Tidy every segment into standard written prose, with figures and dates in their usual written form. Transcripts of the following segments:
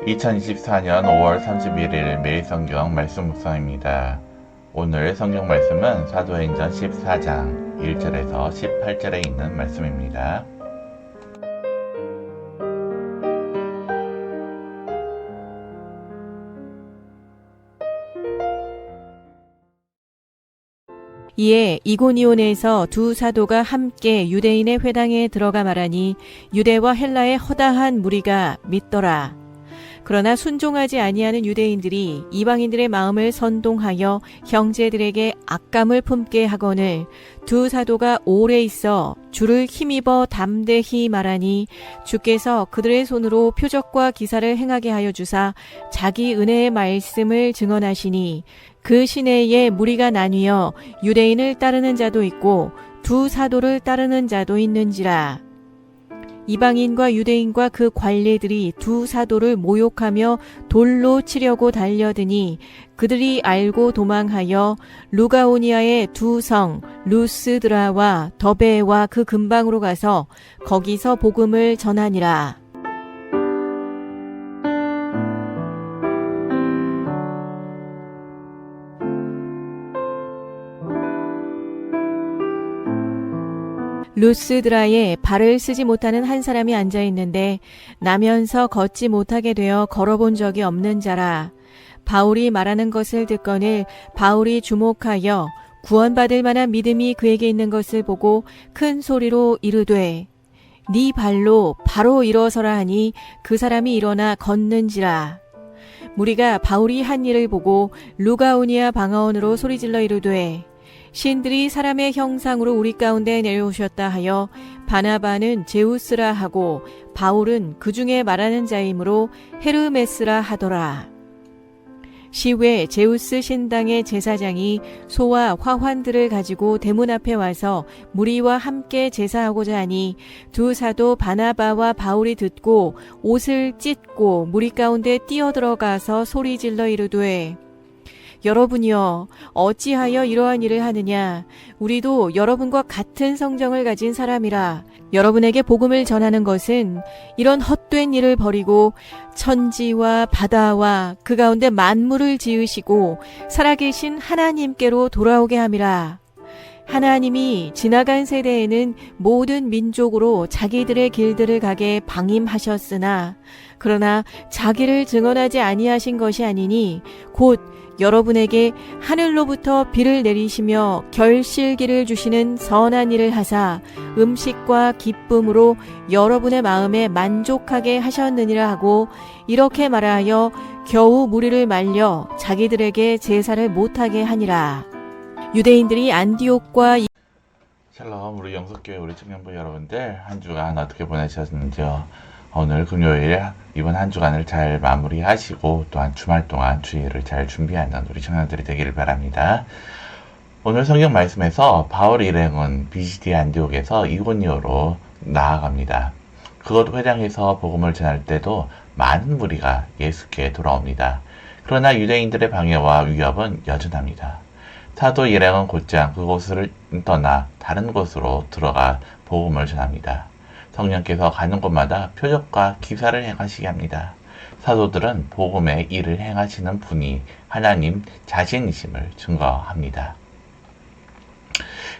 2024년 5월 31일 매일 성경 말씀 묵상입니다. 오늘 성경 말씀은 사도행전 14장 1절에서 18절에 있는 말씀입니다. 이에 이고니온에서 두 사도가 함께 유대인의 회당에 들어가 말하니 유대와 헬라의 허다한 무리가 믿더라. 그러나 순종하지 아니하는 유대인들이 이방인들의 마음을 선동하여 형제들에게 악감을 품게 하거늘 두 사도가 오래 있어 주를 힘입어 담대히 말하니 주께서 그들의 손으로 표적과 기사를 행하게 하여 주사 자기 은혜의 말씀을 증언하시니 그 시내에 무리가 나뉘어 유대인을 따르는 자도 있고 두 사도를 따르는 자도 있는지라. 이방인과 유대인과 그 관리들이 두 사도를 모욕하며 돌로 치려고 달려드니 그들이 알고 도망하여 루가오니아의 두 성 루스드라와 더베와 그 근방으로 가서 거기서 복음을 전하니라. 루스드라에 발을 쓰지 못하는 한 사람이 앉아 있는데 나면서 걷지 못하게 되어 걸어본 적이 없는 자라. 바울이 말하는 것을 듣거늘 바울이 주목하여 구원받을 만한 믿음이 그에게 있는 것을 보고 큰 소리로 이르되 네 발로 바로 일어서라 하니 그 사람이 일어나 걷는지라. 무리가 바울이 한 일을 보고 루가오니아 방언으로 소리질러 이르되 신들이 사람의 형상으로 우리 가운데 내려오셨다 하여 바나바는 제우스라 하고 바울은 그 중에 말하는 자이므로 헤르메스라 하더라. 시외 제우스 신당의 제사장이 소와 화환들을 가지고 대문 앞에 와서 무리와 함께 제사하고자 하니 두 사도 바나바와 바울이 듣고 옷을 찢고 무리 가운데 뛰어들어가서 소리질러 이르되 여러분이여 어찌하여 이러한 일을 하느냐. 우리도 여러분과 같은 성정을 가진 사람이라. 여러분에게 복음을 전하는 것은 이런 헛된 일을 버리고 천지와 바다와 그 가운데 만물을 지으시고 살아계신 하나님께로 돌아오게 함이라. 하나님이 지나간 세대에는 모든 민족으로 자기들의 길들을 가게 방임하셨으나 그러나 자기를 증언하지 아니하신 것이 아니니 곧 여러분에게 하늘로부터 비를 내리시며 결실기를 주시는 선한 일을 하사 음식과 기쁨으로 여러분의 마음에 만족하게 하셨느니라 하고 이렇게 말하여 겨우 무리를 말려 자기들에게 제사를 못하게 하니라. 유대인들이 안디옥과 샬롬, 우리 영석교회 우리 청년부 여러분들 한 주간 어떻게 보내셨는지요? 오늘 금요일 이번 한 주간을 잘 마무리하시고 또한 주말 동안 주일을 잘 준비하는 우리 청년들이 되기를 바랍니다. 오늘 성경 말씀에서 바울 일행은 비시디 안디옥에서 이고니오로 나아갑니다. 그곳 회당에서 복음을 전할 때도 많은 무리가 예수께 돌아옵니다. 그러나 유대인들의 방해와 위협은 여전합니다. 사도 일행은 곧장 그곳을 떠나 다른 곳으로 들어가 복음을 전합니다. 성령께서 가는 곳마다 표적과 기사를 행하시게 합니다. 사도들은 복음의 일을 행하시는 분이 하나님 자신이심을 증거합니다.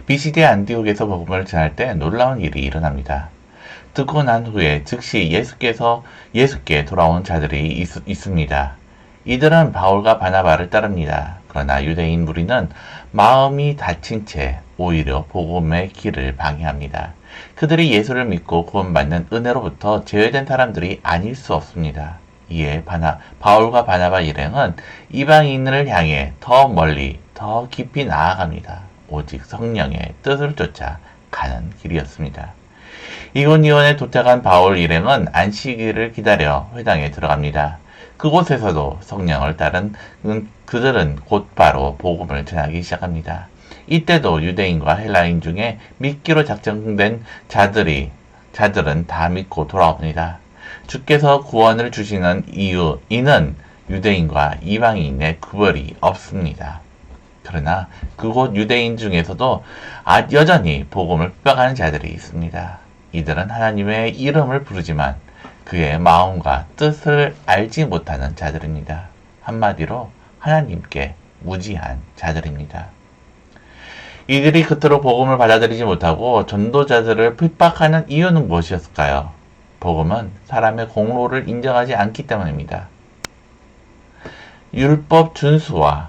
비시디 안디옥에서 복음을 전할 때 놀라운 일이 일어납니다. 듣고 난 후에 즉시 예수께 돌아온 자들이 있습니다. 이들은 바울과 바나바를 따릅니다. 그러나 유대인 무리는 마음이 닫힌 채 오히려 복음의 길을 방해합니다. 그들이 예수를 믿고 구원받는 은혜로부터 제외된 사람들이 아닐 수 없습니다. 이에 바울과 바나바 일행은 이방인을 향해 더 멀리 더 깊이 나아갑니다. 오직 성령의 뜻을 쫓아 가는 길이었습니다. 이고니온에 도착한 바울 일행은 안식일을 기다려 회당에 들어갑니다. 그곳에서도 성령을 따른 그들은 곧바로 복음을 전하기 시작합니다. 이때도 유대인과 헬라인 중에 믿기로 작정된 자들은 다 믿고 돌아옵니다. 주께서 구원을 주시는 이는 유대인과 이방인의 구별이 없습니다. 그러나 그곳 유대인 중에서도 여전히 복음을 핍박하는 자들이 있습니다. 이들은 하나님의 이름을 부르지만 그의 마음과 뜻을 알지 못하는 자들입니다. 한마디로 하나님께 무지한 자들입니다. 이들이 그토록 복음을 받아들이지 못하고 전도자들을 핍박하는 이유는 무엇이었을까요? 복음은 사람의 공로를 인정하지 않기 때문입니다. 율법 준수와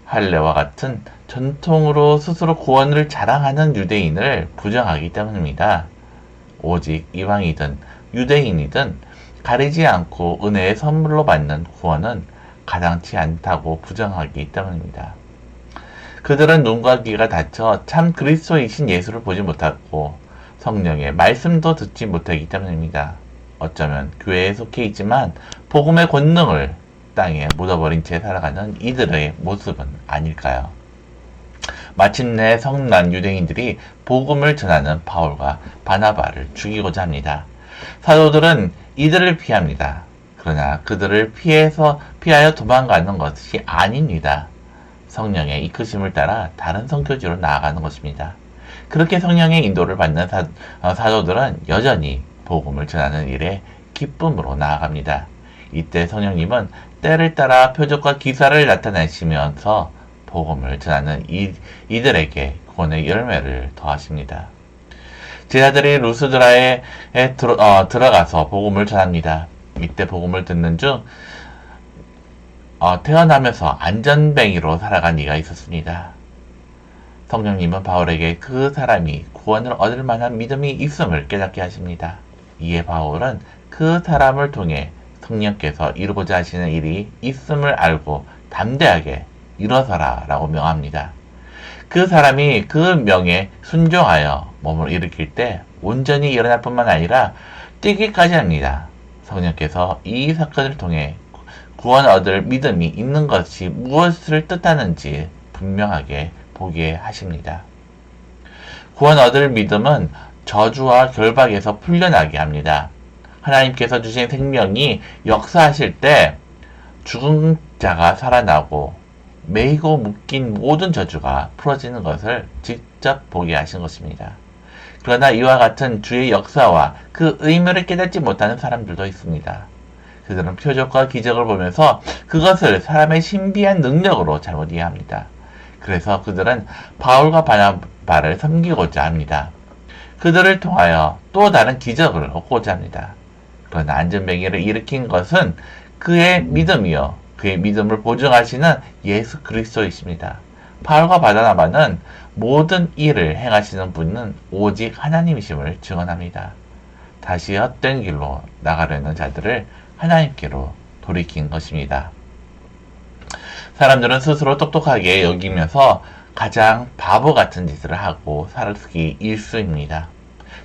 할례와 같은 전통으로 스스로 구원을 자랑하는 유대인을 부정하기 때문입니다. 오직 이방이든 유대인이든 가리지 않고 은혜의 선물로 받는 구원은 가당치 않다고 부정하기 때문입니다. 그들은 눈과 귀가 닫혀 참 그리스도이신 예수를 보지 못하고 성령의 말씀도 듣지 못하기 때문입니다. 어쩌면 교회에 속해 있지만 복음의 권능을 땅에 묻어버린 채 살아가는 이들의 모습은 아닐까요? 마침내 성난 유대인들이 복음을 전하는 바울과 바나바를 죽이고자 합니다. 사도들은 이들을 피합니다. 그러나 그들을 피하여 도망가는 것이 아닙니다. 성령의 이끄심을 따라 다른 선교지로 나아가는 것입니다. 그렇게 성령의 인도를 받는 사도들은 여전히 복음을 전하는 일에 기쁨으로 나아갑니다. 이때 성령님은 때를 따라 표적과 기사를 나타내시면서 복음을 전하는 이들에게 구원의 열매를 더하십니다. 제자들이 루스드라에 들어가서 복음을 전합니다. 이때 복음을 듣는 중 태어나면서 안전뱅이로 살아간 이가 있었습니다. 성령님은 바울에게 그 사람이 구원을 얻을 만한 믿음이 있음을 깨닫게 하십니다. 이에 바울은 그 사람을 통해 성령께서 이루고자 하시는 일이 있음을 알고 담대하게 일어서라 라고 명합니다. 그 사람이 그 명에 순종하여 몸을 일으킬 때 온전히 일어날 뿐만 아니라 뛰기까지 합니다. 성령께서 이 사건을 통해 구원 얻을 믿음이 있는 것이 무엇을 뜻하는지 분명하게 보게 하십니다. 구원 얻을 믿음은 저주와 결박에서 풀려나게 합니다. 하나님께서 주신 생명이 역사하실 때 죽은 자가 살아나고 매이고 묶인 모든 저주가 풀어지는 것을 직접 보게 하신 것입니다. 그러나 이와 같은 주의 역사와 그 의미를 깨닫지 못하는 사람들도 있습니다. 그들은 표적과 기적을 보면서 그것을 사람의 신비한 능력으로 잘못 이해합니다. 그래서 그들은 바울과 바나바를 섬기고자 합니다. 그들을 통하여 또 다른 기적을 얻고자 합니다. 그러나 안전뱅이를 일으킨 것은 그의 믿음이요, 그의 믿음을 보증하시는 예수 그리스도이십니다. 바울과 바나바는 모든 일을 행하시는 분은 오직 하나님이심을 증언합니다. 다시 헛된 길로 나가려는 자들을 하나님께로 돌이킨 것입니다. 사람들은 스스로 똑똑하게 여기면서 가장 바보 같은 짓을 하고 살기 일쑤입니다.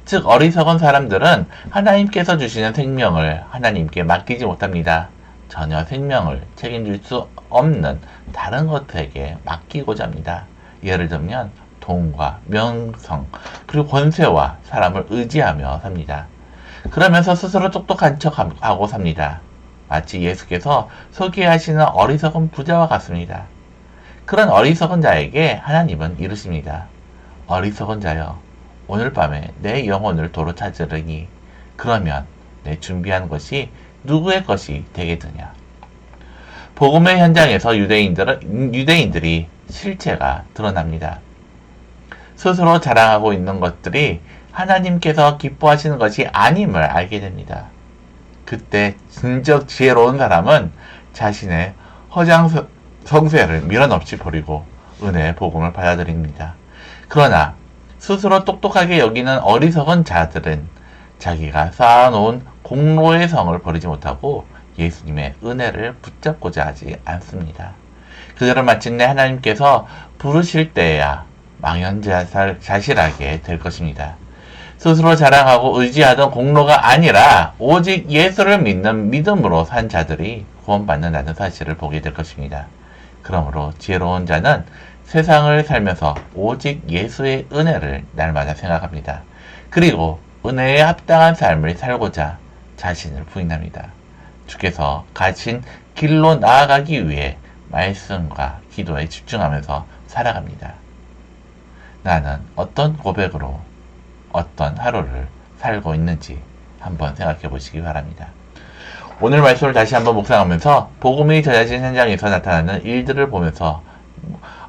즉 어리석은 사람들은 하나님께서 주시는 생명을 하나님께 맡기지 못합니다. 전혀 생명을 책임질 수 없는 다른 것에게 맡기고자 합니다. 예를 들면 돈과 명성 그리고 권세와 사람을 의지하며 삽니다. 그러면서 스스로 똑똑한 척하고 삽니다. 마치 예수께서 소개하시는 어리석은 부자와 같습니다. 그런 어리석은 자에게 하나님은 이르십니다. 어리석은 자여, 오늘 밤에 내 영혼을 도로 찾으리니 그러면 내 준비한 것이 누구의 것이 되겠느냐. 복음의 현장에서 유대인들이 실체가 드러납니다. 스스로 자랑하고 있는 것들이 하나님께서 기뻐하시는 것이 아님을 알게 됩니다. 그때 진정 지혜로운 사람은 자신의 허장 성쇠를 밀어넣지 버리고 은혜의 복음을 받아들입니다. 그러나 스스로 똑똑하게 여기는 어리석은 자들은 자기가 쌓아놓은 공로의 성을 버리지 못하고 예수님의 은혜를 붙잡고자 하지 않습니다. 그들은 마침내 하나님께서 부르실 때에야 망연자실하게 될 것입니다. 스스로 자랑하고 의지하던 공로가 아니라 오직 예수를 믿는 믿음으로 산 자들이 구원받는다는 사실을 보게 될 것입니다. 그러므로 지혜로운 자는 세상을 살면서 오직 예수의 은혜를 날마다 생각합니다. 그리고 은혜에 합당한 삶을 살고자 자신을 부인합니다. 주께서 가신 길로 나아가기 위해 말씀과 기도에 집중하면서 살아갑니다. 나는 어떤 고백으로 어떤 하루를 살고 있는지 한번 생각해 보시기 바랍니다. 오늘 말씀을 다시 한번 묵상하면서 복음이 전해진 현장에서 나타나는 일들을 보면서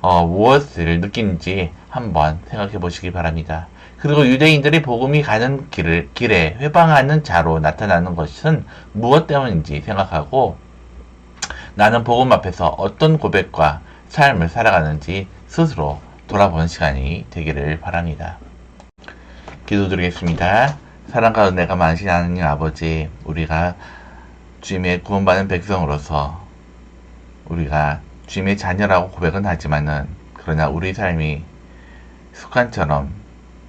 무엇을 느끼는지 한번 생각해 보시기 바랍니다. 그리고 유대인들이 복음이 가는 길에 회방하는 자로 나타나는 것은 무엇 때문인지 생각하고 나는 복음 앞에서 어떤 고백과 삶을 살아가는지 스스로 돌아보는 시간이 되기를 바랍니다. 기도드리겠습니다. 사랑과 은혜가 많으신 하나님 아버지, 우리가 주님의 구원받은 백성으로서 우리가 주님의 자녀라고 고백은 하지만은 그러나 우리 삶이 습관처럼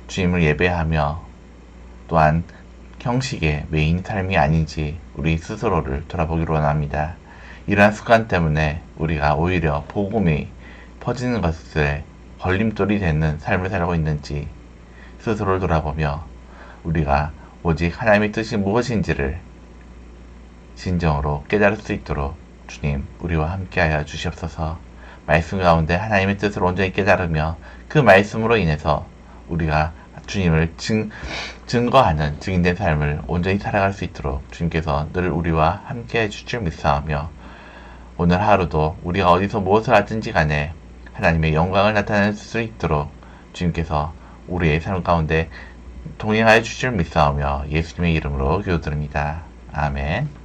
주님을 예배하며 또한 형식의 메인 삶이 아닌지 우리 스스로를 돌아보기로 원합니다. 이러한 습관 때문에 우리가 오히려 복음이 퍼지는 것에 걸림돌이 되는 삶을 살고 있는지 스스로를 돌아보며 우리가 오직 하나님의 뜻이 무엇인지를 진정으로 깨달을 수 있도록 주님 우리와 함께하여 주시옵소서. 말씀 가운데 하나님의 뜻을 온전히 깨달으며 그 말씀으로 인해서 우리가 주님을 증거하는 증인된 삶을 온전히 살아갈 수 있도록 주님께서 늘 우리와 함께해 주실 줄 믿사오며 오늘 하루도 우리가 어디서 무엇을 하든지 간에 하나님의 영광을 나타낼 수 있도록 주님께서 우리의 삶 가운데 동행하여 주실 줄 믿사오며 예수님의 이름으로 기도드립니다. 아멘.